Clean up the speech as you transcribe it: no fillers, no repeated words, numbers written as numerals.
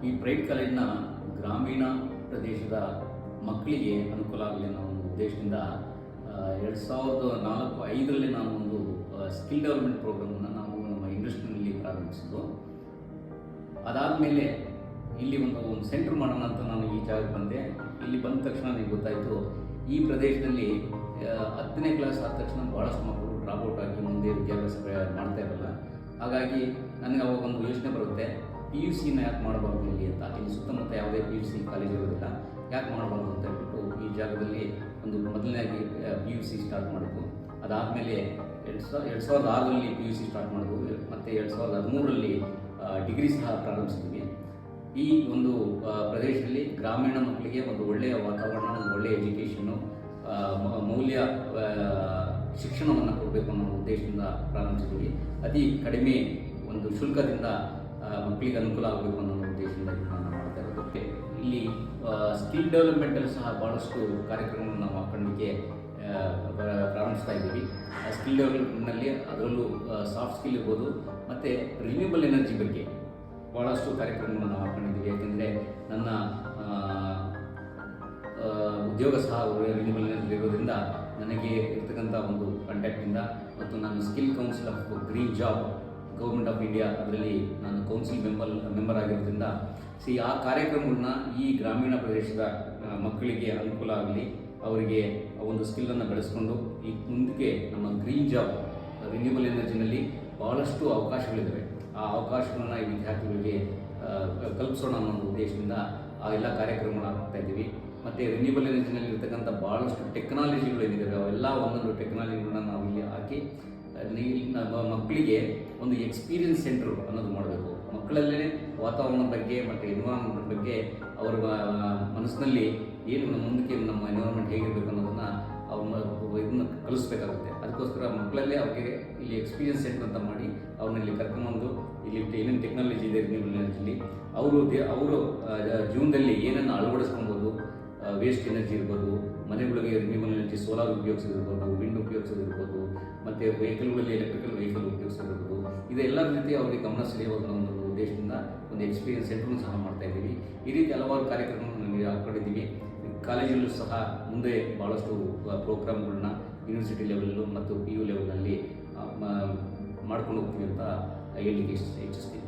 ಈ ಪ್ರೈವೇಟ್ ಕಾಲೇಜಿನ ಗ್ರಾಮೀಣ ಪ್ರದೇಶದ ಮಕ್ಕಳಿಗೆ ಅನುಕೂಲ ಆಗಲಿ ಅನ್ನೋ ಒಂದು ಉದ್ದೇಶದಿಂದ 2004-5ರಲ್ಲಿ ನಾನು ಒಂದು ಸ್ಕಿಲ್ ಡೆವಲಪ್ಮೆಂಟ್ ಪ್ರೋಗ್ರಾಮನ್ನು ನಾವು ನಮ್ಮ ಇಂಡಸ್ಟ್ರಿಯಲ್ಲಿ ಪ್ರಾರಂಭಿಸಿದ್ದು. ಅದಾದಮೇಲೆ ಇಲ್ಲಿ ಒಂದು ಸೆಂಟರ್ ಮಾಡೋಣ ಅಂತ ನಾನು ಈ ಜಾಗಕ್ಕೆ ಬಂದೆ. ಇಲ್ಲಿ ಬಂದ ತಕ್ಷಣ ನನಗೆ ಗೊತ್ತಾಯಿತು, ಈ ಪ್ರದೇಶದಲ್ಲಿ 10ನೇ ಕ್ಲಾಸ್ ಆದ ತಕ್ಷಣ ಭಾಳಷ್ಟು ಮಕ್ಕಳು ಡ್ರಾಪ್ಔಟ್ ಆಗಿ ಮುಂದೆ ವಿದ್ಯಾಭ್ಯಾಸ ಮಾಡ್ತಾ ಇರಲ್ಲ. ಹಾಗಾಗಿ ನನಗೆ ಅವಾಗ ಒಂದು ಯೋಚನೆ ಬರುತ್ತೆ, PUCನ ಯಾಕೆ ಮಾಡಬಾರ್ದು ಇಲ್ಲಿ ಅಂತ. ಇಲ್ಲಿ ಸುತ್ತಮುತ್ತ ಯಾವುದೇ PUC ಕಾಲೇಜ್ ಇರೋದಿಲ್ಲ, ಯಾಕೆ ಮಾಡಬಾರ್ದು ಅಂತ ಹೇಳ್ಬಿಟ್ಟು ಈ ಜಾಗದಲ್ಲಿ ಒಂದು ಮೊದಲನೇದಾಗಿ PUC ಸ್ಟಾರ್ಟ್ ಮಾಡಿದ್ವು. ಅದಾದಮೇಲೆ 2006ರಲ್ಲಿ PUC ಸ್ಟಾರ್ಟ್ ಮಾಡಿದ್ವು. ಮತ್ತು 2013ರಲ್ಲಿ ಡಿಗ್ರಿ ಸಹ ಪ್ರಾರಂಭಿಸಿದ್ವಿ. ಈ ಒಂದು ಪ್ರದೇಶದಲ್ಲಿ ಗ್ರಾಮೀಣ ಮಕ್ಕಳಿಗೆ ಒಂದು ಒಳ್ಳೆಯ ವಾತಾವರಣ, ಒಂದು ಒಳ್ಳೆಯ ಎಜುಕೇಷನ್ನು, ಮೌಲ್ಯ ಶಿಕ್ಷಣವನ್ನು ಕೊಡಬೇಕು ಅನ್ನೋ ಉದ್ದೇಶದಿಂದ ಪ್ರಾರಂಭಿಸಿದ್ವಿ. ಅತಿ ಕಡಿಮೆ ಒಂದು ಶುಲ್ಕದಿಂದ ಮಕ್ಕಳಿಗೆ ಅನುಕೂಲ ಆಗಬೇಕು ಅನ್ನೋ ಉದ್ದೇಶದಿಂದ ನಾನು ಮಾಡ್ತಾ ಇರೋದು. ಇಲ್ಲಿ ಸ್ಕಿಲ್ ಡೆವಲಪ್ಮೆಂಟಲ್ಲಿ ಸಹ ಭಾಳಷ್ಟು ಕಾರ್ಯಕ್ರಮಗಳನ್ನು ನಾವು ಹಾಕೊಳ್ಳಿಕ್ಕೆ ಪ್ರಾರಂಭಿಸ್ತಾ ಇದ್ದೀವಿ. ಸ್ಕಿಲ್ ಡೆವಲಪ್ಮೆಂಟ್ನಲ್ಲಿ ಅದರಲ್ಲೂ ಸಾಫ್ಟ್ ಸ್ಕಿಲ್ ಇರ್ಬೋದು, ಮತ್ತು ರಿನ್ಯೂಬಲ್ ಎನರ್ಜಿ ಬಗ್ಗೆ ಭಾಳಷ್ಟು ಕಾರ್ಯಕ್ರಮಗಳನ್ನು ನಾವು ಹಾಕೊಂಡಿದ್ದೀವಿ. ಯಾಕೆಂದರೆ ನನ್ನ ಉದ್ಯೋಗ ಸಹ ರಿನ್ಯೂಬಲ್ ಎನರ್ಜಿ ಇರೋದ್ರಿಂದ ನನಗೆ ಇರ್ತಕ್ಕಂಥ ಒಂದು ಕಾಂಟ್ಯಾಕ್ಟಿಂದ, ಮತ್ತು ನಾನು skill council of green job government of India ಅದರಲ್ಲಿ ನಾನು ಕೌನ್ಸಿಲ್ ಮೆಂಬರ್ ಆಗಿರೋದ್ರಿಂದ ಆ ಕಾರ್ಯಕ್ರಮಗಳನ್ನ ಈ ಗ್ರಾಮೀಣ ಪ್ರದೇಶದ ಮಕ್ಕಳಿಗೆ ಅನುಕೂಲ ಆಗಲಿ, ಅವರಿಗೆ ಒಂದು ಸ್ಕಿಲ್ಲನ್ನು ಬೆಳೆಸ್ಕೊಂಡು ಈ ಮುಂದಕ್ಕೆ ನಮ್ಮ ಗ್ರೀನ್ ಜಾಬ್ ರಿನ್ಯೂಬಲ್ ಎನರ್ಜಿನಲ್ಲಿ ಭಾಳಷ್ಟು ಅವಕಾಶಗಳಿದ್ದಾವೆ. ಆ ಅವಕಾಶಗಳನ್ನ ಈ ವಿದ್ಯಾರ್ಥಿಗಳಿಗೆ ಕಲ್ಪಿಸೋಣ ಅನ್ನೋ ಒಂದು ಉದ್ದೇಶದಿಂದ ಆ ಎಲ್ಲ ಕಾರ್ಯಕ್ರಮಗಳನ್ನ ಹಾಕ್ತಾ ಇದ್ದೀವಿ. ಮತ್ತು ರಿನ್ಯೂಬಲ್ ಎನರ್ಜಿನಲ್ಲಿ ಇರ್ತಕ್ಕಂಥ ಭಾಳಷ್ಟು ಟೆಕ್ನಾಲಜಿಗಳು ಏನಿದ್ದಾವೆ ಅವೆಲ್ಲ ಒಂದೊಂದು ಟೆಕ್ನಾಲಜಿಗಳನ್ನ ನಾವು ಇಲ್ಲಿ ಹಾಕಿ ಮಕ್ಕಳಿಗೆ ಒಂದು ಎಕ್ಸ್ಪೀರಿಯನ್ಸ್ ಸೆಂಟ್ರು ಅನ್ನೋದು ಮಾಡಬೇಕು. ಮಕ್ಕಳಲ್ಲೇ ವಾತಾವರಣದ ಬಗ್ಗೆ ಮತ್ತು ಎನ್ವಿರಾನ್ಮೆಂಟ್ ಬಗ್ಗೆ ಅವರ ಮನಸ್ಸಿನಲ್ಲಿ ಏನು ಮುಂದಕ್ಕೆ ನಮ್ಮ ಎನ್ವಿರಾನ್ಮೆಂಟ್ ಹೇಗಿರಬೇಕು ಅನ್ನೋದನ್ನು ಇದನ್ನು ಕಲಿಸ್ಬೇಕಾಗುತ್ತೆ. ಅದಕ್ಕೋಸ್ಕರ ಮಕ್ಕಳಲ್ಲೇ ಅವ್ರಿಗೆ ಇಲ್ಲಿ ಎಕ್ಸ್ಪೀರಿಯನ್ಸ್ ಸೆಂಟರ್ ಅಂತ ಮಾಡಿ ಅವ್ರನ್ನ ಇಲ್ಲಿ ಕರ್ಕೊಂಬಂದು ಇಲ್ಲಿ ಏನೇನು ಟೆಕ್ನಾಲಜಿ ಇದೆ ರಿನ್ಯೂಬಲ್ ಎನರ್ಜಿಲಿ ಅವರು ಜೀವನದಲ್ಲಿ ಏನನ್ನು ಅಳವಡಿಸ್ಕೊಬೋದು. ವೇಸ್ಟ್ ಎನರ್ಜಿ ಇರ್ಬೋದು, ಮನೆಗಳಿಗೆ ರಿನ್ಯೂಬಲ್ ಎನರ್ಜಿ ಸೋಲಾರ್ ಉಪಯೋಗಿಸೋದಿರ್ಬೋದು, ವಿಂಡ್ ಉಪಯೋಗಿಸೋದಿರ್ಬೋದು, ಮತ್ತು ವೆಹಿಕಲ್ಗಳಲ್ಲಿ ಎಲೆಕ್ಟ್ರಿಕಲ್ ವೆಹಿಕಲ್ ಉಪಯೋಗಿಸೋದಿರ್ಬೋದು. ಇದೆಲ್ಲ ರೀತಿ ಅವರಿಗೆ ಗಮನ ಸೆಳೆಯುವ ಒಂದು ಉದ್ದೇಶದಿಂದ ಒಂದು ಎಕ್ಸ್ಪೀರಿಯನ್ಸ್ ಸೆಂಟ್ರನ್ನು ಸಹ ಮಾಡ್ತಾ ಇದ್ದೀವಿ. ಈ ರೀತಿ ಹಲವಾರು ಕಾರ್ಯಕ್ರಮಗಳನ್ನು ನಮಗೆ ಹಾಕ್ಕೊಂಡಿದ್ದೀವಿ. ಕಾಲೇಜಲ್ಲೂ ಸಹ ಮುಂದೆ ಭಾಳಷ್ಟು ಪ್ರೋಗ್ರಾಮ್ಗಳನ್ನ ಯೂನಿವರ್ಸಿಟಿ ಲೆವೆಲ್ಲು ಮತ್ತು PU ಲೆವೆಲ್ನಲ್ಲಿ ಮಾಡ್ಕೊಂಡು ಹೋಗ್ತೀವಿ ಅಂತ ಹೇಳಲಿಕ್ಕೆ ಇಚ್ಛಿಸ್ತೀನಿ.